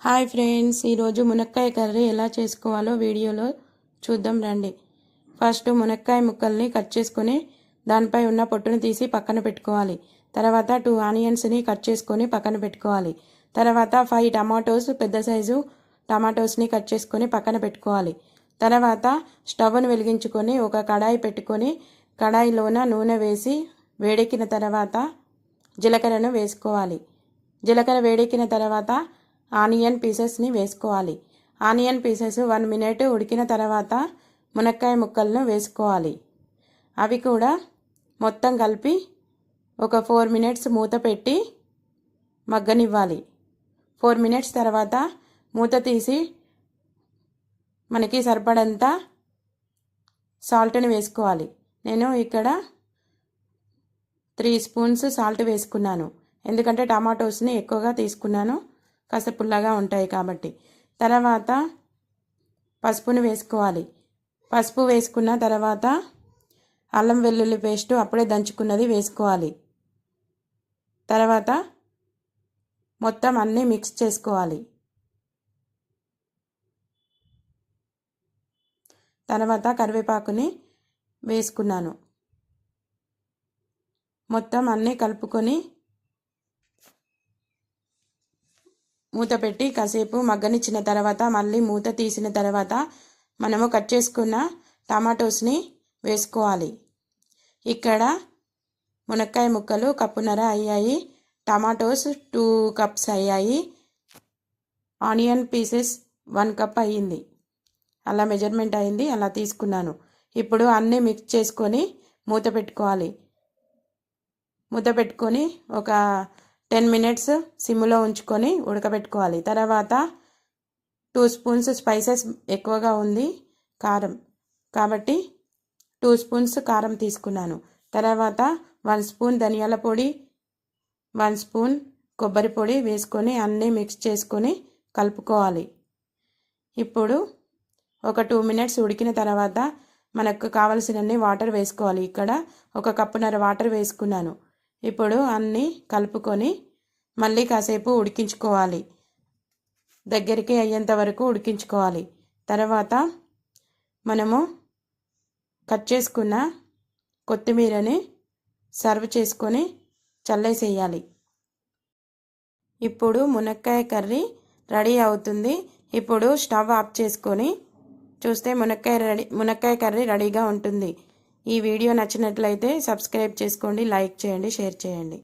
Hi friends, ఈరోజు మునక్కాయ curry ఎలా చేసుకోవాలో వీడియోలో చూద్దాం రండి. ఫస్ట్ మునక్కాయ ముక్కల్ని కట్ చేసుకొని దానిపై ఉన్న పొట్టును తీసి పక్కన పెట్టుకోవాలి. తర్వాత 2 ఆనియన్స్ని కట్ చేసుకొని పక్కన పెట్టుకోవాలి. తర్వాత 5 టమాటోస్ పెద్ద సైజు టమాటోస్ని కట్ చేసుకొని పక్కన పెట్టుకోవాలి. తర్వాత స్టవ్ను వెలిగించుకొని ఒక కడాయి పెట్టుకొని కడాయిలోన నూనె వేసి వేడెక్కిన తర్వాత జీలకర్రను వేసుకోవాలి. జీలకర్ర వేడెక్కిన తర్వాత ఆనియన్ పీసెస్ని వేసుకోవాలి. ఆనియన్ పీసెస్ 1 మినిట్ ఉడికిన తర్వాత మునక్కాయ ముక్కలను వేసుకోవాలి. అవి కూడా మొత్తం కలిపి ఒక 4 మినిట్స్ మూత పెట్టి మగ్గనివ్వాలి. 4 మినిట్స్ తర్వాత మూత తీసి మనకి సరిపడంత సాల్ట్ని వేసుకోవాలి. నేను ఇక్కడ 3 స్పూన్స్ సాల్ట్ వేసుకున్నాను, ఎందుకంటే టమాటోస్ని ఎక్కువగా తీసుకున్నాను, కాస్త పుల్లగా ఉంటాయి కాబట్టి. తర్వాత పసుపుని వేసుకోవాలి. పసుపు వేసుకున్న తర్వాత అల్లం వెల్లుల్లి పేస్ట్ అప్పుడే దంచుకున్నది వేసుకోవాలి. తర్వాత మొత్తం అన్నీ మిక్స్ చేసుకోవాలి. తర్వాత కరివేపాకుని వేసుకున్నాను. మొత్తం అన్నీ కలుపుకొని మూత పెట్టి కాసేపు మగ్గనిచ్చిన తర్వాత మళ్ళీ మూత తీసిన తర్వాత మనము కట్ చేసుకున్న టమాటోస్ని వేసుకోవాలి. ఇక్కడ మునక్కాయ ముక్కలు 1.5 కప్పు అయ్యాయి, టమాటోస్ 2 కప్స్ అయ్యాయి, ఆనియన్ పీసెస్ 1 కప్ అయ్యింది. అలా మెజర్మెంట్ అయింది, అలా తీసుకున్నాను. ఇప్పుడు అన్నీ మిక్స్ చేసుకొని మూత పెట్టుకోవాలి. మూత పెట్టుకొని ఒక 10 మినిట్స్ సిమ్లో ఉంచుకొని ఉడకబెట్టుకోవాలి. తర్వాత 2 స్పూన్స్ స్పైసెస్ ఎక్కువగా ఉంది కారం కాబట్టి 2 స్పూన్స్ కారం తీసుకున్నాను. తర్వాత 1 స్పూన్ ధనియాల పొడి, 1 స్పూన్ కొబ్బరి పొడి వేసుకొని అన్నీ మిక్స్ చేసుకొని కలుపుకోవాలి. ఇప్పుడు ఒక 2 మినిట్స్ ఉడికిన తర్వాత మనకు కావలసినన్ని వాటర్ వేసుకోవాలి. ఇక్కడ 1.5 కప్పు వాటర్ వేసుకున్నాను. ఇప్పుడు అన్నీ కలుపుకొని మళ్ళీ కాసేపు ఉడికించుకోవాలి. దగ్గరికి అయ్యేంత వరకు ఉడికించుకోవాలి. తర్వాత మనము కట్ చేసుకున్న కొత్తిమీరని సర్వ్ చేసుకొని చల్లేసేయాలి. ఇప్పుడు మునక్కాయ కర్రీ రెడీ అవుతుంది. ఇప్పుడు స్టవ్ ఆఫ్ చేసుకొని చూస్తే మునక్కాయ కర్రీ రెడీగా ఉంటుంది. ఈ వీడియో నచ్చినట్లయితే సబ్స్క్రైబ్ చేసుకోండి, లైక్ చేయండి, షేర్ చేయండి.